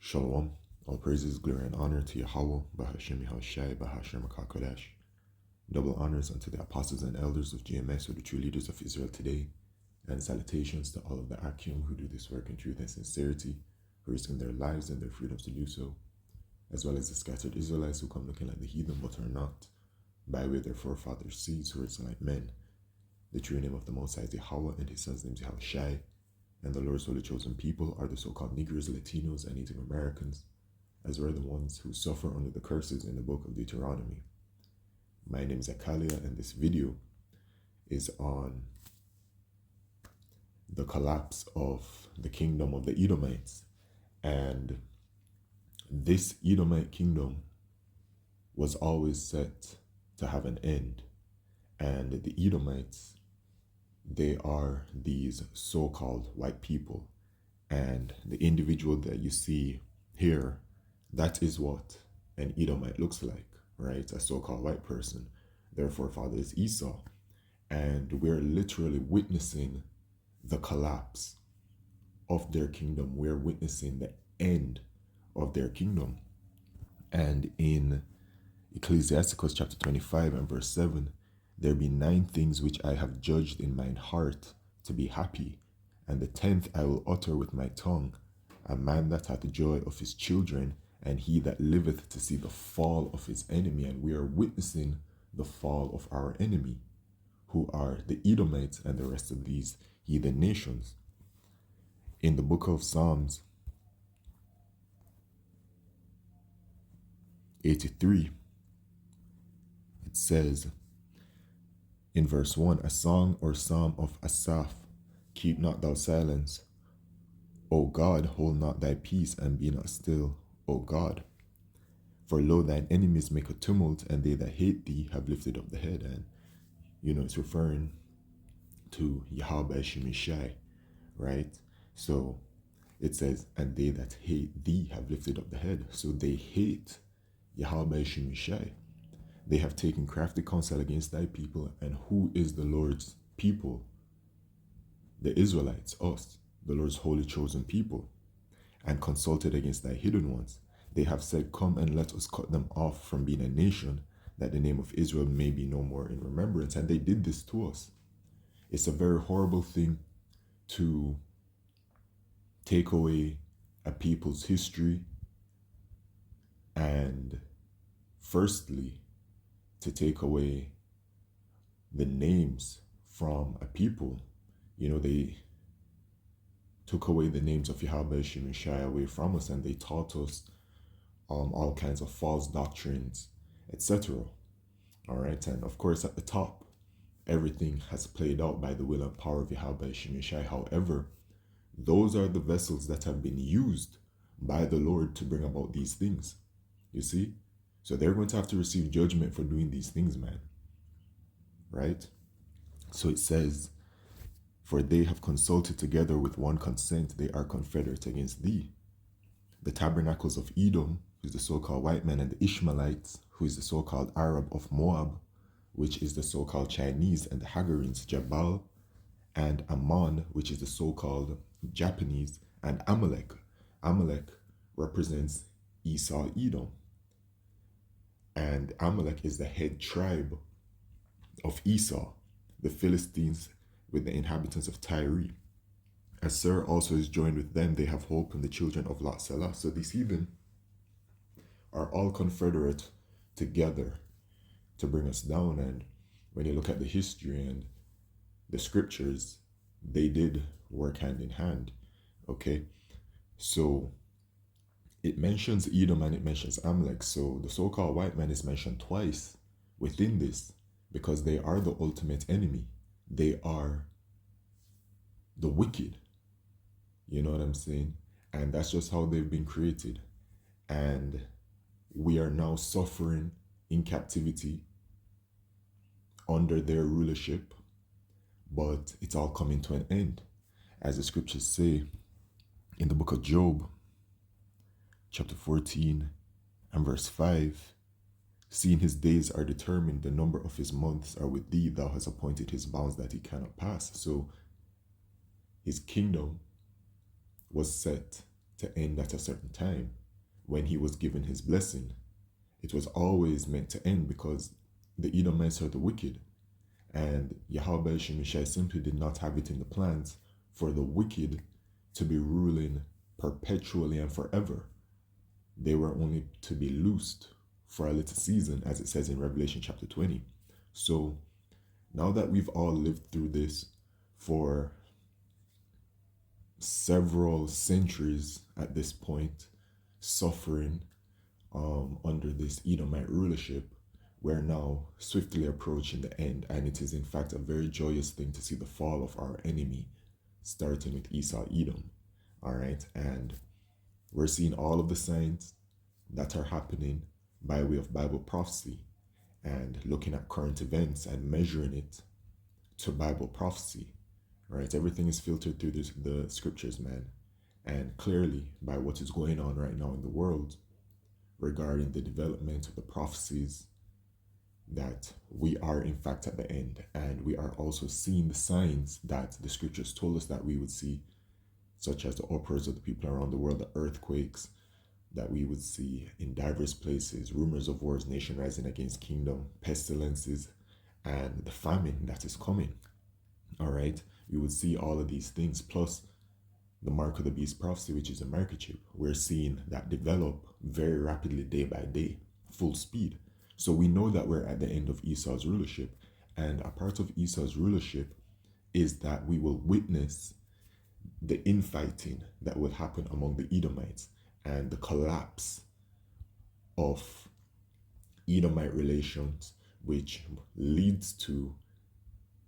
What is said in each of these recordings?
Shalom. All praises, glory, and honor to Yahweh, Bahashem Yahushai, Bahashem HaKadosh. Double honors unto the apostles and elders of GMS, who are the true leaders of Israel today, and salutations to all of the Akim who do this work in truth and sincerity, who risking their lives and their freedoms to do so, as well as the scattered Israelites who come looking like the heathen but are not, by way of their forefathers' seeds who are like men. The true name of the Most High is Yahweh, and his son's name is Yahushai, and the Lord's holy chosen people are the so-called Negroes, Latinos, and Native Americans, as were the ones who suffer under the curses in the book of Deuteronomy. My name is Akalia, and this video is on the collapse of the kingdom of the Edomites. And this Edomite kingdom was always set to have an end. And the Edomites, they are these so-called white people. And the individual that you see here, that is what an Edomite looks like, right? A so-called white person. Their forefather is Esau. And we're literally witnessing the collapse of their kingdom. We're witnessing the end of their kingdom. And in Ecclesiasticus chapter 25 and verse 7, there be 9 things which I have judged in mine heart to be happy, and the 10th I will utter with my tongue, a man that hath joy of his children, and he that liveth to see the fall of his enemy. And we are witnessing the fall of our enemy, who are the Edomites and the rest of these heathen nations. In the book of Psalms 83, it says in verse 1, a song or psalm of Asaph, keep not thou silence. O God, hold not thy peace, and be not still, O God. For lo, thine enemies make a tumult, and they that hate thee have lifted up the head. And, it's referring to Yahweh Shemishai, right? So it says, and they that hate thee have lifted up the head. So they hate Yahweh Shemishai. They have taken crafty counsel against thy people. And who is the Lord's people? The Israelites, us, the Lord's holy chosen people, and consulted against thy hidden ones. They have said, come and let us cut them off from being a nation, that the name of Israel may be no more in remembrance. And they did this to us. It's a very horrible thing to take away a people's history, and firstly, to take away the names from a people. They took away the names of Yahweh Shemishai away from us, and they taught us all kinds of false doctrines, etc. All right, and of course at the top, everything has played out by the will and power of Yahweh Shemishai. However, those are the vessels that have been used by the Lord to bring about these things. You see? So they're going to have to receive judgment for doing these things, man. Right? So it says, for they have consulted together with one consent, they are confederate against thee. The tabernacles of Edom, who is the so-called white man, and the Ishmaelites, who is the so-called Arab of Moab, which is the so-called Chinese, and the Hagarenes, Jabal, and Ammon, which is the so-called Japanese, and Amalek. Amalek represents Esau, Edom. And Amalek is the head tribe of Esau, the Philistines with the inhabitants of Tyre. As Sir also is joined with them, they have hope in the children of Lot Salah. So these heathen are all confederate together to bring us down. And when you look at the history and the scriptures, they did work hand in hand. Okay, so it mentions Edom and it mentions Amalek. So the so-called white man is mentioned twice within this, because they are the ultimate enemy. They are the wicked. You know what I'm saying? And that's just how they've been created. And we are now suffering in captivity under their rulership, but it's all coming to an end. As the scriptures say in the book of Job, chapter 14 and verse 5, seeing his days are determined, the number of his months are with thee, thou hast appointed his bounds that he cannot pass. So his kingdom was set to end at a certain time when he was given his blessing. It was always meant to end because the Edomites are the wicked, and Yahweh Shemishai simply did not have it in the plans for the wicked to be ruling perpetually and forever. They were only to be loosed for a little season, as it says in Revelation chapter 20. So now that we've all lived through this for several centuries at this point, suffering under this Edomite rulership, we're now swiftly approaching the end, and it is in fact a very joyous thing to see the fall of our enemy, starting with Esau Edom. All right, and we're seeing all of the signs that are happening by way of Bible prophecy and looking at current events and measuring it to Bible prophecy. Right, everything is filtered through the scriptures, man, and clearly by what is going on right now in the world regarding the development of the prophecies that we are in fact at the end, and we are also seeing the signs that the scriptures told us that we would see, such as the uproars of the people around the world, the earthquakes that we would see in diverse places, rumors of wars, nation rising against kingdom, pestilences, and the famine that is coming. All right, we would see all of these things, plus the mark of the beast prophecy, which is a microchip. We're seeing that develop very rapidly day by day, full speed. So we know that we're at the end of Esau's rulership, and a part of Esau's rulership is that we will witness the infighting that will happen among the Edomites and the collapse of Edomite relations, which leads to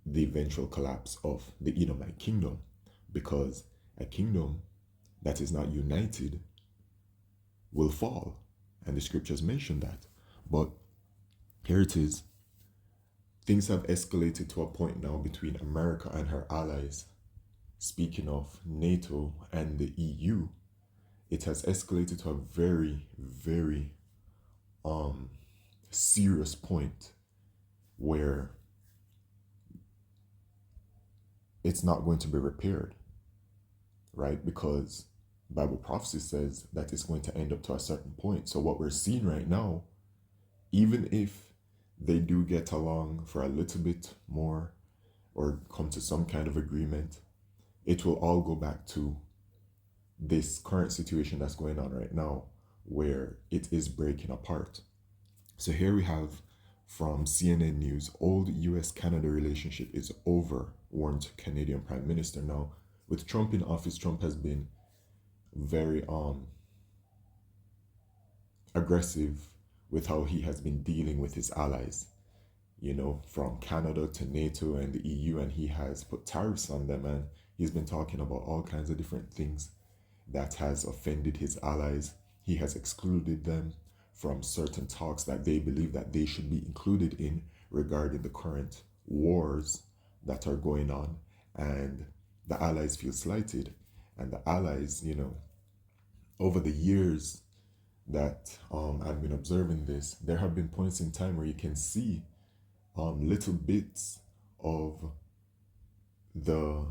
the eventual collapse of the Edomite kingdom, because a kingdom that is not united will fall, and the scriptures mention that. But here it is. Things have escalated to a point now between America and her allies. Speaking of NATO and the EU, it has escalated to a very, very serious point where it's not going to be repaired, right? Because Bible prophecy says that it's going to end up to a certain point. So what we're seeing right now, even if they do get along for a little bit more or come to some kind of agreement, it will all go back to this current situation that's going on right now, where it is breaking apart. So here we have from CNN News, old US-Canada relationship is over, warned Canadian Prime Minister. Now, with Trump in office, Trump has been very aggressive with how he has been dealing with his allies, from Canada to NATO and the EU, and he has put tariffs on them, and he's been talking about all kinds of different things that has offended his allies. He has excluded them from certain talks that they believe that they should be included in regarding the current wars that are going on, and the allies feel slighted. And the allies, over the years that I've been observing this, there have been points in time where you can see little bits of the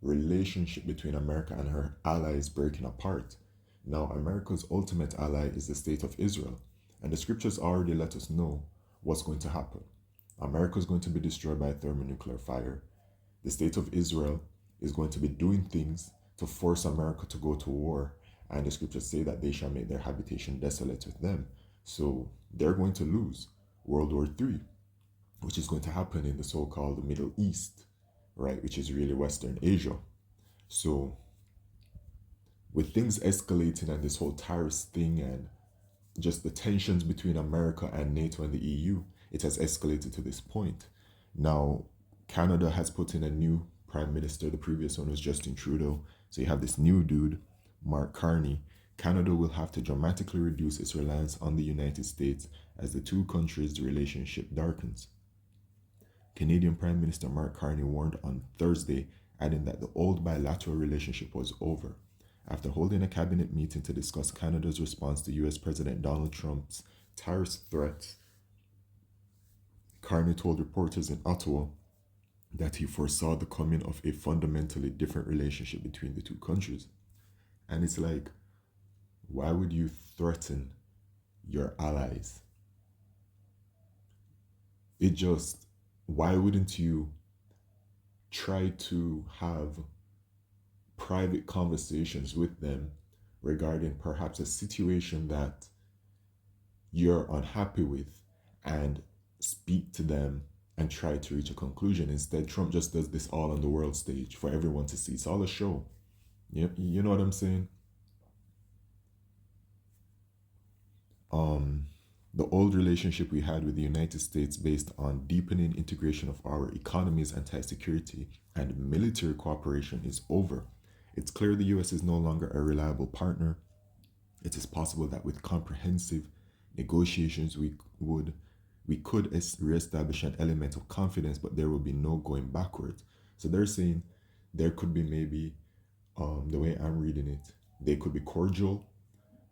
relationship between America and her allies breaking apart. Now, America's ultimate ally is the state of Israel, and the scriptures already let us know what's going to happen. America is going to be destroyed by thermonuclear fire. The state of Israel is going to be doing things to force America to go to war, and the scriptures say that they shall make their habitation desolate with them. So they're going to lose World War III, which is going to happen in the so-called Middle East, right, which is really Western Asia. So with things escalating and this whole tariffs thing and just the tensions between America and NATO and the EU, it has escalated to this point. Now, Canada has put in a new prime minister. The previous one was Justin Trudeau. So you have this new dude, Mark Carney. Canada will have to dramatically reduce its reliance on the United States as the two countries' relationship darkens. Canadian Prime Minister Mark Carney warned on Thursday, adding that the old bilateral relationship was over. After holding a cabinet meeting to discuss Canada's response to US President Donald Trump's tariff threats, Carney told reporters in Ottawa that he foresaw the coming of a fundamentally different relationship between the two countries. And it's like, Why would you threaten your allies? It just, why wouldn't you try to have private conversations with them regarding perhaps a situation that you're unhappy with and speak to them and try to reach a conclusion? Instead, Trump just does this all on the world stage for everyone to see. It's all a show. You know what I'm saying? Um, the old relationship we had with the United States based on deepening integration of our economies, anti-security, and military cooperation is over. It's clear the US is no longer a reliable partner. It is possible that with comprehensive negotiations we could reestablish an element of confidence, but there will be no going backwards. So they're saying there could be maybe, the way I'm reading it, they could be cordial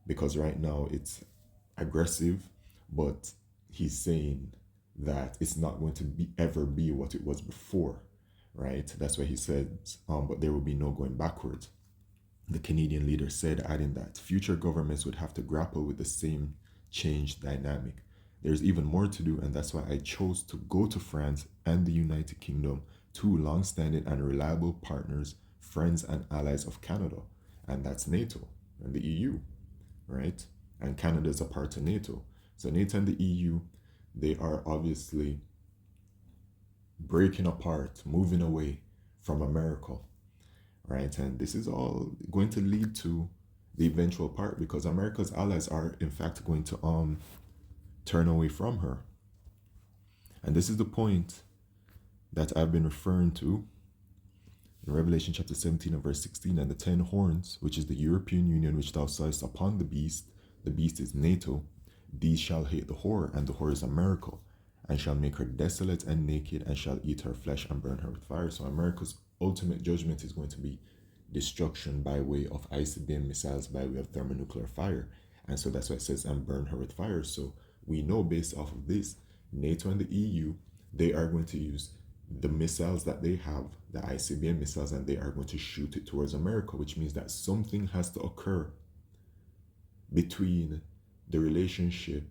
because right now it's aggressive, but he's saying that it's not going to be ever be what it was before, right? That's why he said, but there will be no going backwards. The Canadian leader said, adding that future governments would have to grapple with the same change dynamic. There's even more to do, and that's why I chose to go to France and the United Kingdom, two long-standing and reliable partners, friends and allies of Canada, and that's NATO and the EU, right? And Canada is a part of NATO. So NATO and the EU, they are obviously breaking apart, moving away from America, right? And this is all going to lead to the eventual part because America's allies are in fact going to turn away from her. And this is the point that I've been referring to in Revelation chapter 17 and verse 16. And the 10 horns, which is the European Union, which thou sawest upon the beast is NATO, these shall hate the whore, and the whore is America, and shall make her desolate and naked, and shall eat her flesh and burn her with fire. So America's ultimate judgment is going to be destruction by way of ICBM missiles, by way of thermonuclear fire. And so that's why it says, and burn her with fire. So we know based off of this, NATO and the EU, they are going to use the missiles that they have, the ICBM missiles, and they are going to shoot it towards America, which means that something has to occur between the relationship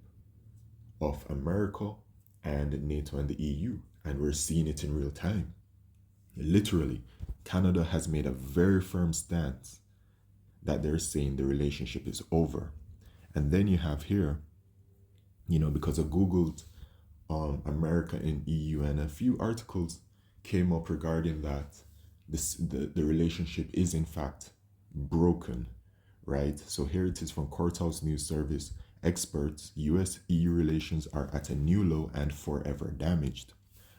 of America and NATO and the EU. And we're seeing it in real time. Literally, Canada has made a very firm stance that they're saying the relationship is over. And then you have here, because I Googled America and EU, and a few articles came up regarding that the relationship is in fact broken, right? So here it is from Courthouse News Service. Experts, US EU relations are at a new low and forever damaged.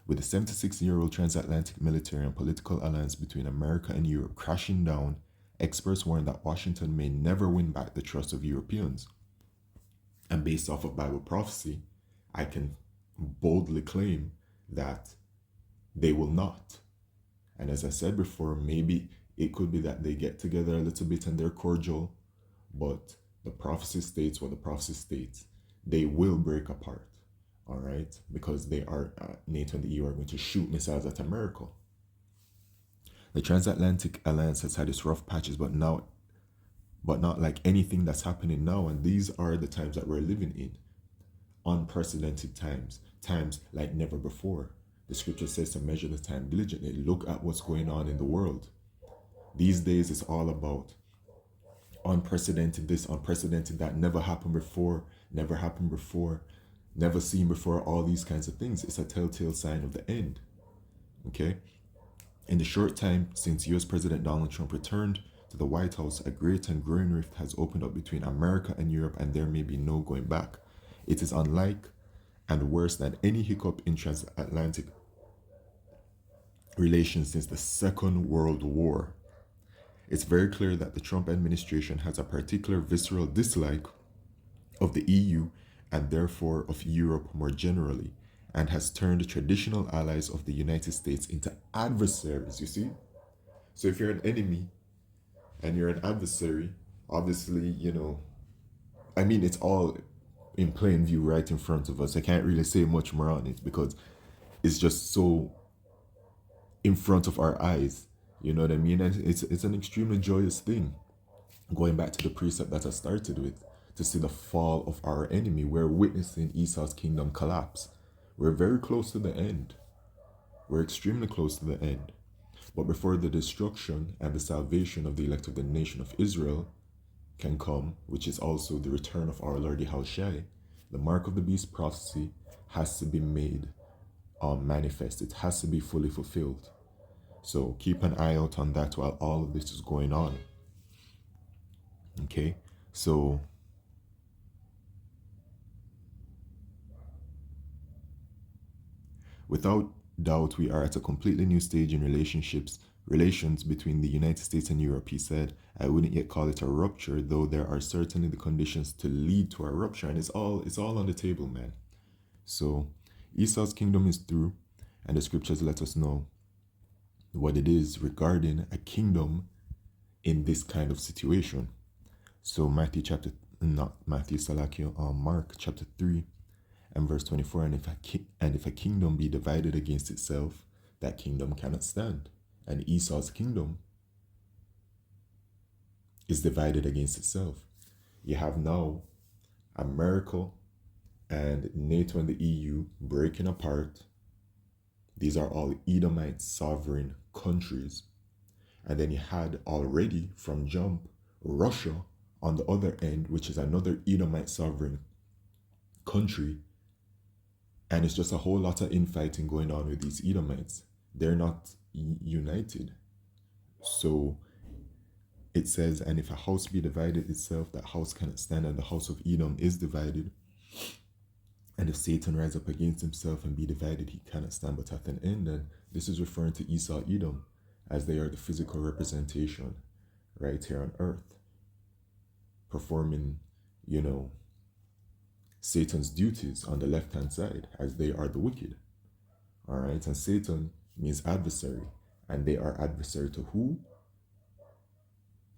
With the 76-year-old transatlantic military and political alliance between America and Europe crashing down, experts warn that Washington may never win back the trust of Europeans. And based off of Bible prophecy, I can boldly claim that they will not. And as I said before, maybe it could be that they get together a little bit and they're cordial, but the prophecy states what the prophecy states. They will break apart, all right? Because they are, NATO and the EU are going to shoot missiles at America. The transatlantic alliance has had its rough patches, but not like anything that's happening now. And these are the times that we're living in. Unprecedented times like never before. The scripture says to measure the time diligently. Look at what's going on in the world. These days it's all about unprecedented this, unprecedented that, never happened before, never seen before, all these kinds of things. It's a telltale sign of the end. Okay? In the short time since US President Donald Trump returned to the White House, a great and growing rift has opened up between America and Europe, and there may be no going back. It is unlike and worse than any hiccup in transatlantic relations since the Second World War. It's very clear that the Trump administration has a particular visceral dislike of the EU and therefore of Europe more generally, and has turned traditional allies of the United States into adversaries, you see? So if you're an enemy and you're an adversary, obviously, it's all in plain view right in front of us. I can't really say much more on it because it's just so in front of our eyes. You know what I mean? And it's an extremely joyous thing. Going back to the precept that I started with, to see the fall of our enemy, we're witnessing Esau's kingdom collapse. We're very close to the end. We're extremely close to the end. But before the destruction and the salvation of the elect of the nation of Israel can come, which is also the return of our Lord Yahushua, the mark of the beast prophecy has to be made manifest. It has to be fully fulfilled. So keep an eye out on that while all of this is going on. Okay, so without doubt, we are at a completely new stage in relations between the United States and Europe. He said, I wouldn't yet call it a rupture, though there are certainly the conditions to lead to a rupture, and it's all on the table, man. So Esau's kingdom is through, and the scriptures let us know what it is regarding a kingdom in this kind of situation. So Mark chapter 3 and verse 24, and if a kingdom be divided against itself, that kingdom cannot stand. And Esau's kingdom is divided against itself. You have now America and NATO and the EU breaking apart. These are all Edomite sovereign countries. And then you had already from jump Russia on the other end, which is another Edomite sovereign country. And it's just a whole lot of infighting going on with these Edomites. They're not united. So it says, and if a house be divided itself, that house cannot stand, and the house of Edom is divided. And if Satan rise up against himself and be divided, he cannot stand but hath an end. And this is referring to Esau, Edom, as they are the physical representation right here on earth, performing, Satan's duties on the left-hand side, as they are the wicked. All right, and Satan means adversary, and they are adversary to who?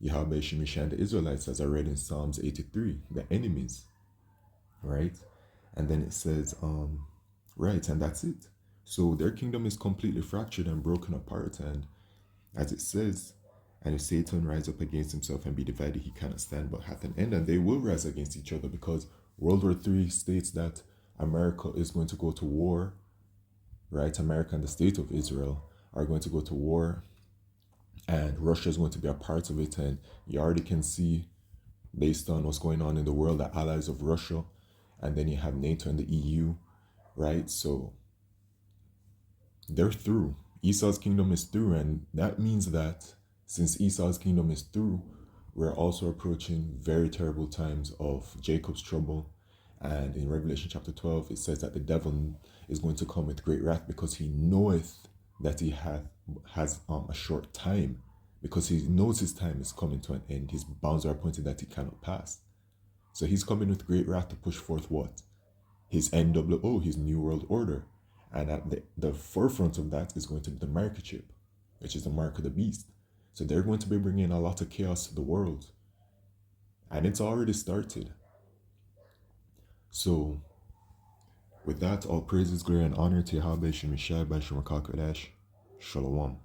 Yahweh Shemishah and the Israelites, as I read in Psalms 83, the enemies, right? And then it says, right, and that's it. So their kingdom is completely fractured and broken apart, and as it says, and if Satan rise up against himself and be divided, he cannot stand but hath an end. And they will rise against each other, because World War III states that America is going to go to war, right? America and the state of Israel are going to go to war, and Russia is going to be a part of it. And you already can see, based on what's going on in the world, the allies of Russia, and then you have NATO and the EU, right? So they're through. Esau's kingdom is through, and that means that since Esau's kingdom is through, we're also approaching very terrible times of Jacob's trouble. And in Revelation chapter 12, it says that the devil is going to come with great wrath, because he knoweth that he has a short time, because he knows his time is coming to an end. His bounds are appointed that he cannot pass. So he's coming with great wrath to push forth what? His NWO, his New World Order. And at the forefront of that is going to be the microchip, which is the mark of the beast. So they're going to be bringing a lot of chaos to the world. And it's already started. So, with that, all praises, glory, and honor to Yahweh Shemishai by Shemakakodash. Shalom.